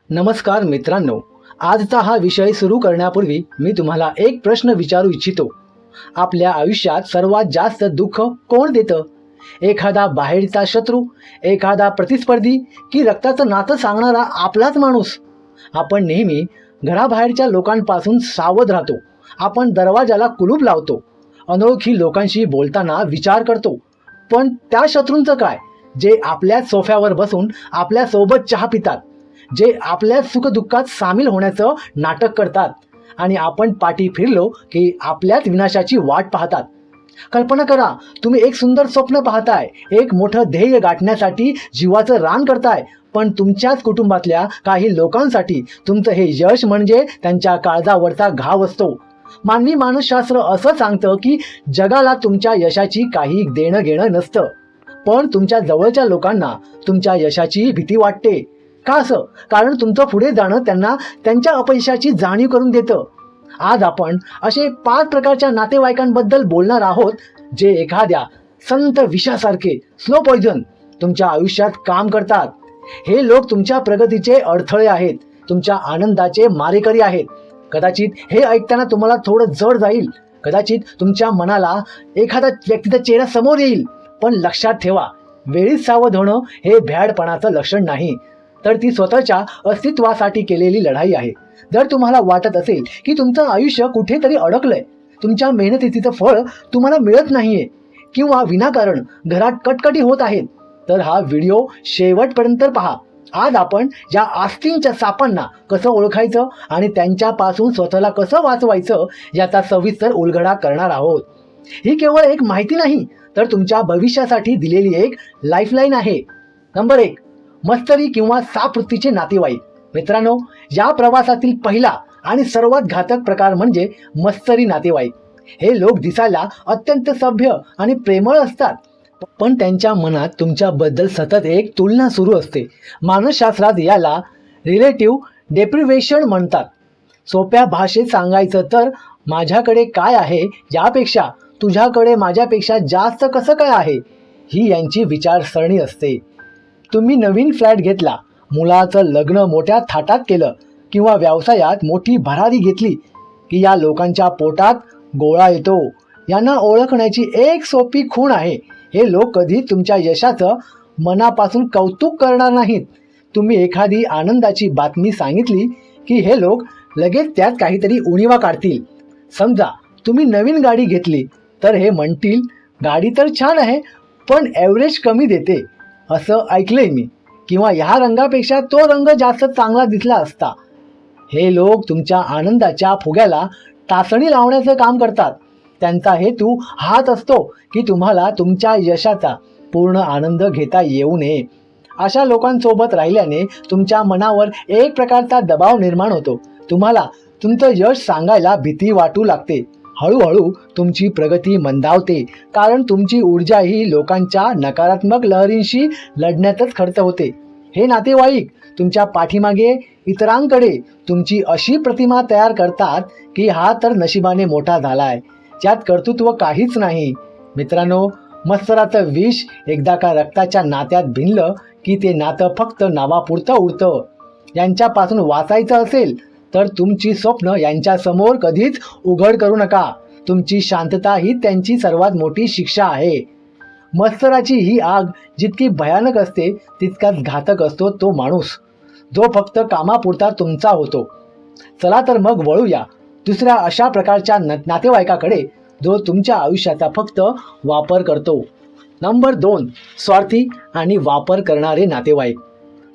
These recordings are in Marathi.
नमस्कार मित्रांनो, आजचा हा विषय सुरू करण्यापूर्वी मी तुम्हाला एक प्रश्न विचारू इच्छितो. आपल्या आयुष्यात सर्वात जास्त दुःख कोण देतं? एखादा बाहेरचा शत्रू, एखादा प्रतिस्पर्धी, की रक्ताचं नातं सांगणारा आपलाच माणूस? आपण नेहमी घराबाहेरच्या लोकांपासून सावध राहतो. आपण दरवाजाला कुलूप लावतो. अनोळखी लोकांशी बोलताना विचार करतो. पण त्या शत्रूंचं काय, जे आपल्या सोफ्यावर बसून आपल्यासोबत चहा पितात, जे आपल्या सुखदुःखात सामील होण्याचं नाटक करतात आणि आपण पाठी फिरलो की आपल्याच विनाशाची वाट पाहतात. कल्पना करा, तुम्ही एक सुंदर स्वप्न पाहताय, एक मोठं ध्येय गाठण्यासाठी जीवाचं रान करताय, पण तुमच्याच कुटुंबातल्या काही लोकांसाठी तुमचं हे यश म्हणजे त्यांच्या काळजावरचा घाव असतो. मानवी मानसशास्त्र असं सांगतं की जगाला तुमच्या यशाची काही देणं घेणं नसतं, पण तुमच्या जवळच्या लोकांना तुमच्या यशाची भीती वाटते. का असं? कारण तुमचं पुढे जाणं त्यांना त्यांच्या अपयशाची जाणीव करून देतं. आज आपण असे 5 प्रकारच्या नातेवाईकांबद्दल बोलणार आहोत, जे एखाद्या संत विषासारखे, स्लो पॉइझन, तुमच्या आयुष्यात काम करतात. हे लोक तुमच्या प्रगतीचे अडथळे आहेत, तुमच्या आनंदाचे मारेकरी आहेत. कदाचित हे ऐकताना तुम्हाला थोडं जड जाईल, कदाचित तुमच्या मनाला एखादा व्यक्तीचा चेहरा समोर येईल. पण लक्षात ठेवा, वेळीच सावध होणं हे भ्याडपणाचं लक्षण नाही, तर ती स्वतःच्या अस्तित्वासाठी केलेली लढाई आहे. जर तुम्हाला वाटत असेल की तुमचं आयुष्य कुठेतरी अडकलंय, तुमच्या मेहनतीचं फळ तुम्हाला मिळत नाहीये, किंवा विनाकारण घरात कटकटी होत आहेत, तर हा व्हिडिओ शेवटपर्यंत पहा. आज आपण या आस्तींच्या सापांना कसं ओळखायचं आणि त्यांच्यापासून स्वतःला कसं वाचवायचं याचा सविस्तर उलगडा करणार आहोत. ही केवळ एक माहिती नाही, तर तुमच्या भविष्यासाठी दिलेली एक लाईफलाईन आहे. नंबर 1, मत्सरी किंवा सापवृत्तीचे नातेवाईक. मित्रांनो, या प्रवासातील पहिला आणि सर्वात घातक प्रकार म्हणजे मत्सरी नातेवाईक. हे लोक दिसायला अत्यंत सभ्य आणि प्रेमळ असतात, पण त्यांच्या मनात तुमच्याबद्दल सतत एक तुलना सुरू असते. मानसशास्त्रात याला रिलेटिव्ह डेप्रिव्हेशन म्हणतात. सोप्या भाषेत सांगायचं तर, माझ्याकडे काय आहे यापेक्षा तुझ्याकडे माझ्यापेक्षा जास्त कसं काय आहे, ही यांची विचारसरणी असते. तुम्ही नवीन फ्लॅट घेतला, मुलाचं लग्न मोठ्या थाटात केलं, किंवा व्यवसायात मोठी भरारी घेतली की या लोकांच्या पोटात गोळा येतो. यांना ओळखण्याची एक सोपी खूण आहे, हे लोक कधी तुमच्या यशाचं मनापासून कौतुक करणार नाहीत. तुम्ही एखादी आनंदाची बातमी सांगितली की हे लोक लगेच त्यात काहीतरी उणिवा काढतील. समजा तुम्ही नवीन गाडी घेतली, तर हे म्हणतील, गाडी तर छान आहे, पण ॲव्हरेज कमी देते, असं ऐकलंय मी, किंवा ह्या रंगापेक्षा तो रंग जास्त चांगला दिसला असता. हे लोक तुमच्या आनंदाच्या फुग्याला टाचणी लावण्याचं काम करतात. त्यांचा हेतू हाच असतो की तुम्हाला तुमच्या यशाचा पूर्ण आनंद घेता येऊ नये. अशा लोकांसोबत राहिल्याने तुमच्या मनावर एक प्रकारचा दबाव निर्माण होतो. तुम्हाला तुमचं यश सांगायला भीती वाटू लागते. हळूहळू तुमची प्रगती मंदावते, कारण तुमची ऊर्जा ही लोकांच्या नकारात्मक लहरींशी लढण्यातच खर्च होते. हे नातेवाईक तुमच्या पाठीमागे इतरांकडे तुमची अशी प्रतिमा तयार करतात की हा तर नशिबाने मोठा झालाय, ज्यात कर्तृत्व काहीच नाही. मित्रांनो, मत्सराचं विष एकदा का रक्ताच्या नात्यात भिनलं की ते नातं फक्त नावापुरतं उरतं. यांच्यापासून वाचायचं असेल तर तुमची स्वप्न यांच्यासमोर कधीच उघड करू नका. तुमची शांतता ही त्यांची सर्वात मोठी शिक्षा आहे. मत्सराची ही आग जितकी भयानक असते, तितकाच घातक असतो तो माणूस, जो फक्त कामापुरता तुमचा होतो. चला तर मग वळूया दुसऱ्या अशा प्रकारच्या नातेवाईकाकडे, जो तुमच्या आयुष्याचा फक्त वापर करतो. नंबर 2, स्वार्थी आणि वापर करणारे नातेवाईक.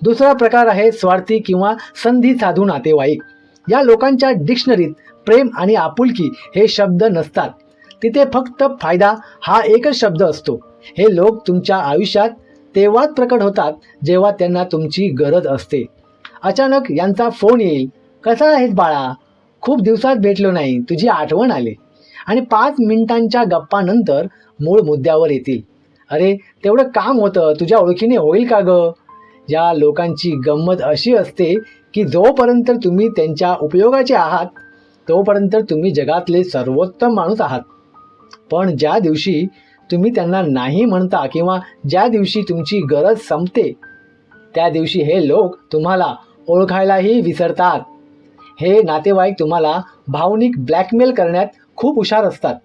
दुसरा प्रकार आहे स्वार्थी किंवा संधी साधू नातेवाईक. या लोकांच्या डिक्शनरीत प्रेम आणि आपुलकी हे शब्द नसतात. तिथे फक्त फायदा हा एकच शब्द असतो. हे लोक तुमच्या आयुष्यात तेव्हाच प्रकट होतात जेव्हा त्यांना तुमची गरज असते. अचानक यांचा फोन येईल, कसा आहेस बाळा, खूप दिवसात भेटलो नाही, तुझी आठवण आली, आणि 5 मिनिटांच्या गप्पानंतर मूळ मुद्द्यावर येतील. अरे, तेवढं काम होतं, तुझ्या ओळखीने होईल का गं? या लोकांची गंमत अशी असते की जोपर्यंत तुम्ही त्यांच्या उपयोगाचे आहात, तोपर्यंत तुम्ही जगातले सर्वोत्तम माणूस आहात. पण ज्या दिवशी तुम्ही त्यांना नाही म्हणता, किंवा ज्या दिवशी तुमची गरज संपते, त्या दिवशी हे लोक तुम्हाला ओळखायलाही विसरतात. हे नातेवाईक तुम्हाला भावनिक ब्लॅकमेल करण्यात खूप हुशार असतात.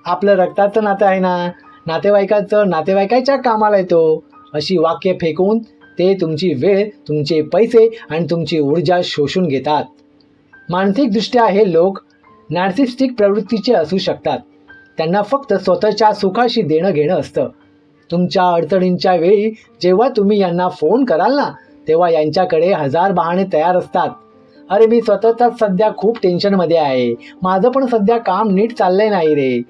आपलं रक्ताचं नातं आहे ना, नातेवाईकाचं नातेवाईकाच्या कामाला येतो, अशी वाक्य फेकून ते तुमची वेळ, तुमचे पैसे आणि तुमची ऊर्जा शोषून घेतात. मानसिकदृष्ट्या हे लोक नार्सिस्टिक प्रवृत्तीचे असू शकतात. त्यांना फक्त स्वतःच्या सुखाशी देणं घेणं असतं. तुमच्या अडचणींच्या वेळी जेव्हा तुम्ही यांना फोन कराल ना, तेव्हा यांच्याकडे 1000 बहाणे तयार असतात. अरे मी स्वतःच सध्या खूप टेन्शनमध्ये आहे, माझं पण सध्या काम नीट चाललंय नाही रे,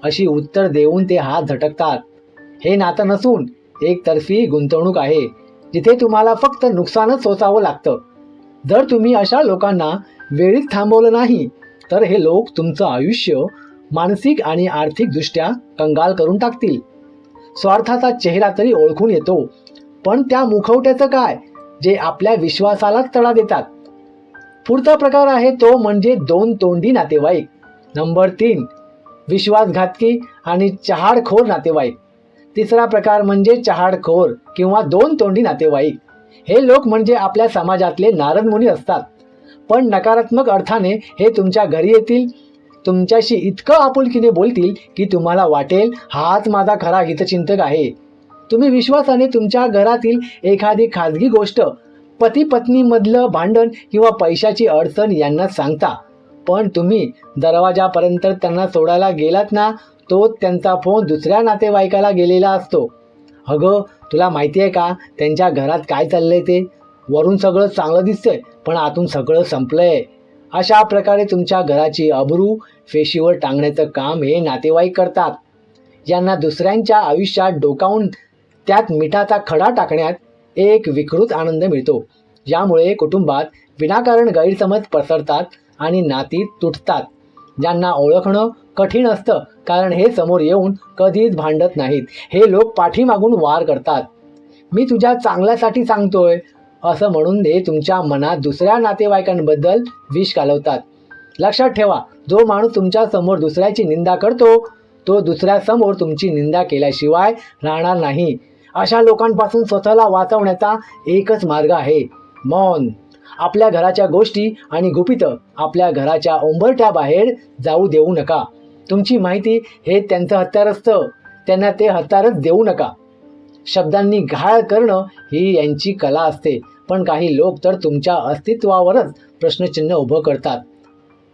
अशी उत्तर देऊन ते हात झटकतात. हे नातं नसून एकतर्फी गुंतवणूक आहे, जिथे तुम्हाला फक्त नुकसानच सोसावं लागतं. जर तुम्ही अशा लोकांना वेळीच थांबवलं नाही तर हे लोक तुमचं आयुष्य मानसिक आणि आर्थिकदृष्ट्या कंगाल करून टाकतील. स्वार्थाचा चेहरा तरी ओळखून येतो, पण त्या मुखवट्याचं काय, जे आपल्या विश्वासालाच तडा देतात. पुढचा प्रकार आहे तो म्हणजे 2 तोंडी नातेवाईक. नंबर 3, विश्वासघातकी आणि चहाडखोर नातेवाईक. तिसरा प्रकार म्हणजे चहाडखोर किंवा 2 तोंडी नातेवाईक. हे लोक म्हणजे आपल्या समाजातले नारद मुनी असतात, पण नकारात्मक अर्थाने हे तुमच्या घरी येतील, तुमच्याशी इतकं आपुलकीने बोलतील की तुम्हाला वाटेल हाच माझा खरा हितचिंतक आहे. तुम्ही विश्वासाने तुमच्या घरातील एखादी खाजगी गोष्ट, पती पत्नीमधलं भांडण किंवा पैशाची अडचण यांना सांगता, पण तुम्ही दरवाजापर्यंत त्यांना सोडायला गेलात ना, तो त्यांचा फोन दुसऱ्या नातेवाईकाला गेलेला असतो. अगं तुला माहिती आहे का त्यांच्या घरात काय चाललंय ते, वरून सगळं चांगलं दिसतंय पण आतून सगळं संपलंय. अशा प्रकारे तुमच्या घराची अब्रू फेशीवर टांगण्याचं काम हे नातेवाईक करतात. यांना दुसऱ्यांच्या आयुष्यात डोकावून त्यात मिठाचा खडा टाकण्यात एक विकृत आनंद मिळतो. यामुळे कुटुंबात विनाकारण गैरसमज पसरतात आणि नाती तुटतात. ज्यांना ओळखणं कठीण असतं, कारण हे समोर येऊन कधीच भांडत नाहीत. हे लोक पाठीमागून वार करतात. मी तुझ्या चांगल्यासाठी सांगतोय असं म्हणून ते तुमच्या मनात दुसऱ्या नातेवाईकांबद्दल विष घालवतात. लक्षात ठेवा, जो माणूस तुमच्या समोर दुसऱ्याची निंदा करतो तो दुसऱ्यासमोर तुमची निंदा केल्याशिवाय राहणार नाही. अशा लोकांपासून स्वतःला वाचवण्याचा एकच मार्ग आहे, मौन. आपल्या घराच्या गोष्टी आणि गुपितं आपल्या घराच्या उंबरठ्या बाहेर जाऊ देऊ नका. तुमची माहिती हे त्यांचं हत्यार असतं, त्यांना ते हत्यारच देऊ नका. शब्दांनी घाळ करणं ही यांची कला असते, पण काही लोक तर तुमच्या अस्तित्वावरच प्रश्नचिन्ह उभं करतात.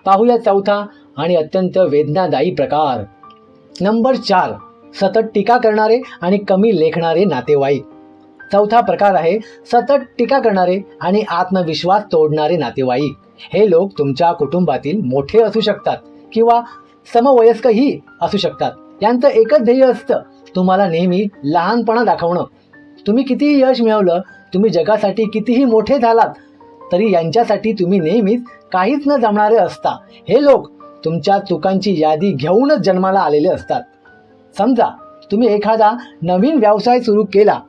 पाहूया चौथा आणि अत्यंत वेदनादायी प्रकार. नंबर 4, सतत टीका करणारे आणि कमी लेखणारे नातेवाईक. चौथा प्रकार आहे सतत टीका करणारे आणि आत्मविश्वास तोडणारे नातेवाईक. हे लोक तुमच्या कुटुंबातील मोठे असू शकतात किंवा समवयस्कही असू शकतात. यांचं एकच ध्येय असतं, तुम्हाला नेहमी लहानपणा दाखवणं. तुम्ही कितीही यश मिळवलं, तुम्ही जगासाठी कितीही मोठे झालात, तरी यांच्यासाठी तुम्ही नेहमीच काहीच न जमणारे असता. हे लोक तुमच्या चुकांची यादी घेऊनच जन्माला आलेले असतात. समजा तुम्ही एखादा नवीन व्यवसाय सुरू केला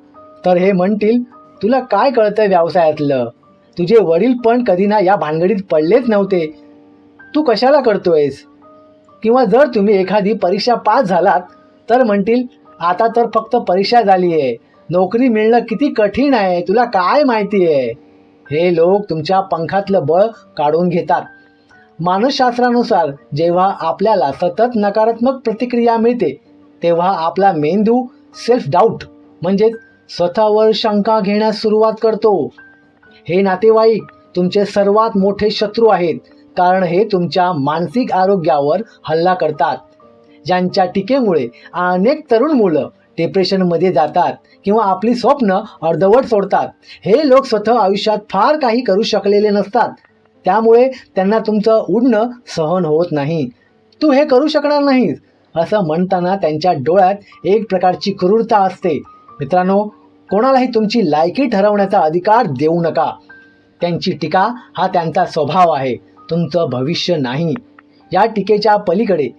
तर हे म्हणतील, तुला काय कळतंय व्यवसायातलं, तुझे वडील पण कधी ना या भानगडीत पडलेच नव्हते, तू कशाला करतोयस. किंवा जर तुम्ही एखादी परीक्षा पास झालात तर म्हणतील, आता तर फक्त परीक्षा झाली आहे, नोकरी मिळणं किती कठीण आहे, तुला काय माहिती आहे. हे लोक तुमच्या पंखातलं बळ काढून घेतात. मानसशास्त्रानुसार जेव्हा आपल्याला सतत नकारात्मक प्रतिक्रिया मिळते तेव्हा आपला मेंदू सेल्फ डाऊट म्हणजेच स्वतःवर शंका घेण्यास सुरुवात करतो. हे नातेवाईक तुमचे सर्वात मोठे शत्रू आहेत, कारण हे तुमच्या मानसिक आरोग्यावर हल्ला करतात. ज्यांच्या टीकेमुळे अनेक तरुण मुलं डिप्रेशनमध्ये जातात किंवा आपली स्वप्न अर्धवट सोडतात. हे लोक स्वतः आयुष्यात फार काही करू शकलेले नसतात, त्यामुळे त्यांना तुमचं उडणं सहन होत नाही. तू हे करू शकणार नाहीस असं म्हणताना त्यांच्या डोळ्यात एक प्रकारची क्रूरता असते. मित्रांनो, कोणालाही तुमची लायकी ठरवण्याचा अधिकार देऊ नका. त्यांची टीका हा त्यांचा स्वभाव आहे, तुमचं भविष्य नाही. या टीकेच्या पलीकडे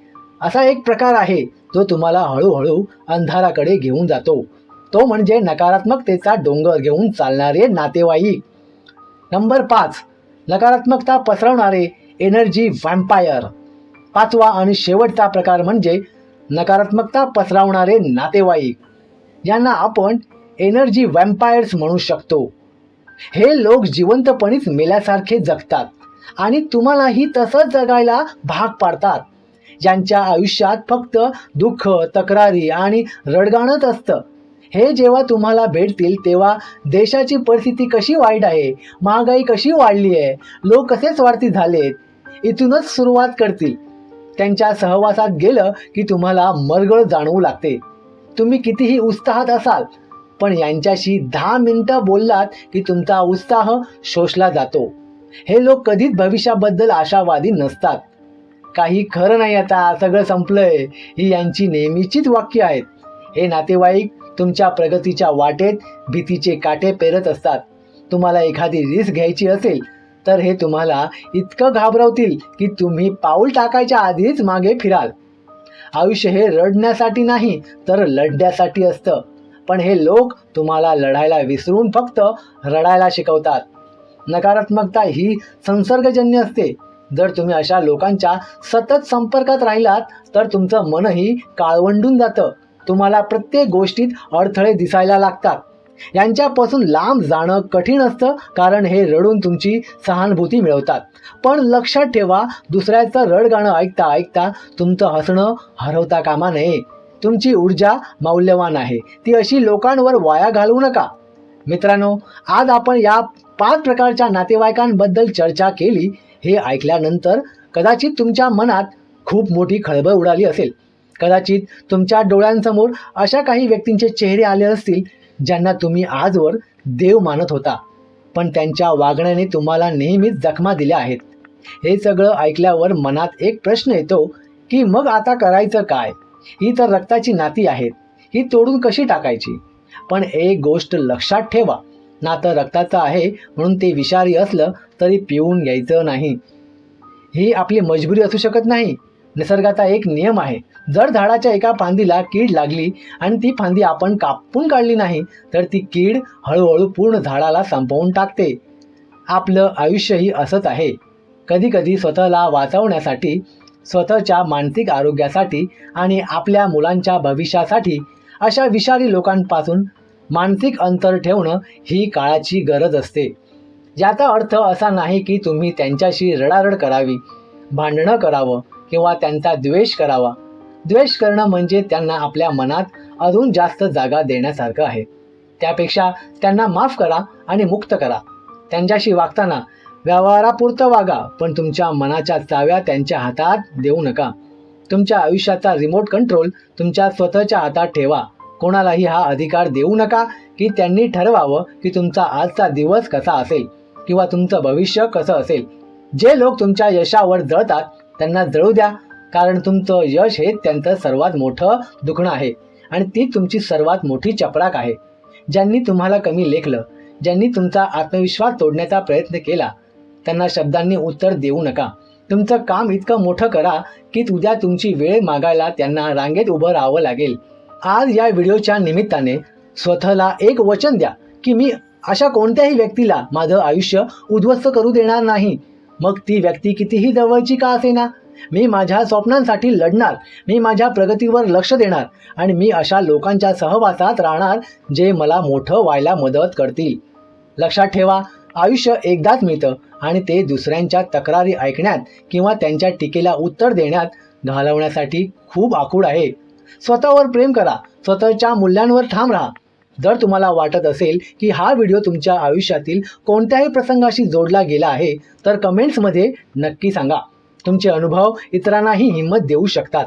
असा एक प्रकार आहे जो तुम्हाला हळूहळू अंधाराकडे घेऊन जातो. तो म्हणजे नकारात्मकतेचा डोंगर घेऊन चालणारे नातेवाईक. नंबर 5, नकारात्मकता पसरवणारे एनर्जी व्हॅम्पायर. पाचवा आणि शेवटचा प्रकार म्हणजे नकारात्मकता पसरवणारे नातेवाईक, ज्यांना आपण एनर्जी व्हॅम्पायर्स म्हणू शकतो. हे लोक जिवंतपणीच मेल्यासारखे जगतात आणि तुम्हालाही तसंच जगायला भाग पाडतात. ज्यांच्या आयुष्यात फक्त दुःख, तक्रारी आणि रडगाणच असतं. हे जेव्हा तुम्हाला भेटतील तेव्हा देशाची परिस्थिती कशी वाईट आहे, महागाई कशी वाढली आहे, लोक कसे स्वार्थी झालेत, इथूनच सुरुवात करतील. त्यांच्या सहवासात गेलं की तुम्हाला मरगळ जाणवू लागते. तुम्ही कितीही उत्साहात असाल पण यांच्याशी 10 मिनिटं बोललात की तुमचा उत्साह शोषला जातो. हे लोक कधीच भविष्याबद्दल आशावादी नसतात. काही खरं नाही, आता सगळं संपलंय, ही यांची नेहमीचीच वाक्य आहेत. हे नातेवाईक तुमच्या प्रगतीच्या वाटेत भीतीचे काटे पेरत असतात. तुम्हाला एखादी रिस्क घ्यायची असेल तर हे तुम्हाला इतकं घाबरवतील की तुम्ही पाऊल टाकायच्या आधीच मागे फिराल. आयुष्य हे रडण्यासाठी नाही तर लढण्यासाठी असतं. पण हे लोक तुम्हाला लढायला विसरून फक्त रडायला शिकवतात. नकारात्मकता ही संसर्गजन्य असते. जर तुम्ही अशा लोकांच्या सतत संपर्कात राहिलात तर तुमचं मनही काळवंडून जातं. तुम्हाला प्रत्येक गोष्टीत अडथळे दिसायला लागतात. यांच्यापासून लांब जाणं कठीण असतं कारण हे रडून तुमची सहानुभूती मिळवतात. पण लक्षात ठेवा, दुसऱ्याचं रडगाणं ऐकता ऐकता तुमचं हसणं हरवता कामा नये. तुमची ऊर्जा मौल्यवान आहे, ती अशी लोकांवर वाया घालवू नका. मित्रांनो, आज आपण या 5 प्रकारच्या नातेवाईकांबद्दल चर्चा केली. हे ऐकल्यानंतर कदाचित तुमच्या मनात खूप मोठी खळबळ उडाली असेल. कदाचित तुमच्या डोळ्यांसमोर अशा काही व्यक्तींचे चेहरे आले असतील ज्यांना तुम्ही आजवर देव मानत होता, पण त्यांच्या वागण्याने तुम्हाला नेहमीच जखमा दिल्या आहेत. हे सगळं ऐकल्यावर मनात एक प्रश्न येतो की मग आता करायचं काय? ही तर रक्ताची नाती आहेत, ही तोडून कशी टाकायची? पण एक गोष्ट लक्षात ठेवा, नातं रक्ताचं आहे म्हणून ते विषारी असलं तरी पिऊन घ्यायचं नाही. ही आपली मजबुरी असू शकत नाही. निसर्गाचा एक नियम आहे, जर झाडाच्या एका फांदीला कीड लागली आणि ती फांदी आपण कापून काढली नाही तर ती कीड हळूहळू पूर्ण झाडाला संपवून टाकते. आपलं आयुष्यही असंच आहे. कधी कधी स्वतःला वाचवण्यासाठी, स्वतःच्या मानसिक आरोग्यासाठी आणि आपल्या मुलांच्या भविष्यासाठी अशा विषारी लोकांपासून मानसिक अंतर ठेवणं ही काळाची गरज असते. याचा अर्थ असा नाही की तुम्ही त्यांच्याशी रडारड करावी, भांडणं करावं किंवा त्यांचा द्वेष करावा. द्वेष करणं म्हणजे त्यांना आपल्या मनात अजून जास्त जागा देण्यासारखं आहे. त्यापेक्षा त्यांना माफ करा आणि मुक्त करा. त्यांच्याशी वागताना व्यवहारापुरतं वागा, पण तुमच्या मनाच्या चाव्या त्यांच्या हातात देऊ नका. तुमच्या आयुष्याचा रिमोट कंट्रोल तुमच्या स्वतःच्या हातात ठेवा. कोणालाही हा अधिकार देऊ नका की त्यांनी ठरवावं की तुमचा आजचा दिवस कसा असेल किंवा तुमचं भविष्य कसं असेल. जे लोक तुमच्या यशावर जळतात त्यांना जळू द्या, कारण तुमचं यश हे त्यांचं सर्वात मोठं दुखणं आहे आणि ती तुमची सर्वात मोठी चपराक आहे. ज्यांनी तुम्हाला कमी लेखलं, ज्यांनी तुमचा आत्मविश्वास तोडण्याचा प्रयत्न केला, त्यांना शब्दांनी उत्तर देऊ नका. तुमचं काम इतकं मोठं करा की उद्या तुमची वेळ मागायला त्यांना रांगेत उभं राहावं लागेल. आज या व्हिडिओच्या निमित्ताने स्वतःला एक वचन द्या की मी अशा कोणत्याही व्यक्तीला माझं आयुष्य उद्ध्वस्त करू देणार नाही. मग ती व्यक्ती कितीही जवळची का असेना. मी माझ्या स्वप्नांसाठी लढणार, मी माझ्या प्रगतीवर लक्ष देणार आणि मी अशा लोकांच्या सहवासात राहणार जे मला मोठं व्हायला मदत करतील. लक्षात ठेवा, आयुष्य एकदाच मिळतं आणि ते दुसऱ्यांच्या तक्रारी ऐकण्यात किंवा त्यांच्या टीकेला उत्तर देण्यात घालवण्यासाठी खूप आखूड आहे. स्वतःवर प्रेम करा, स्वतःच्या मूल्यांवर ठाम राहा. जर तुम्हाला वाटत असेल की हा व्हिडिओ तुमच्या आयुष्यातील कोणत्याही प्रसंगाशी जोडला गेला आहे तर कमेंट्समध्ये नक्की सांगा. तुमचे अनुभव इतरांनाही हिंमत देऊ शकतात.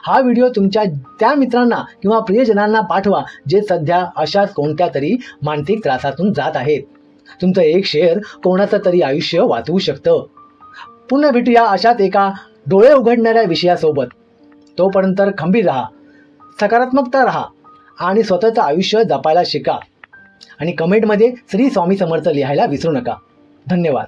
हा व्हिडिओ तुमच्या त्या मित्रांना किंवा प्रियजनांना पाठवा जे सध्या अशाच कोणत्या तरी मानसिक त्रासातून जात आहेत. तुमचं एक शेअर कोणाचं तरी आयुष्य वाचवू शकतं. पुन्हा भेटूया अशाच एका डोळे उघडणाऱ्या विषयासोबत. तोपर्यंत खंबीर राहा, सकारात्मकता राहा आणि स्वतःचं आयुष्य जपायला शिका. आणि कमेंटमध्ये श्री स्वामी समर्थ लिहायला विसरू नका. धन्यवाद.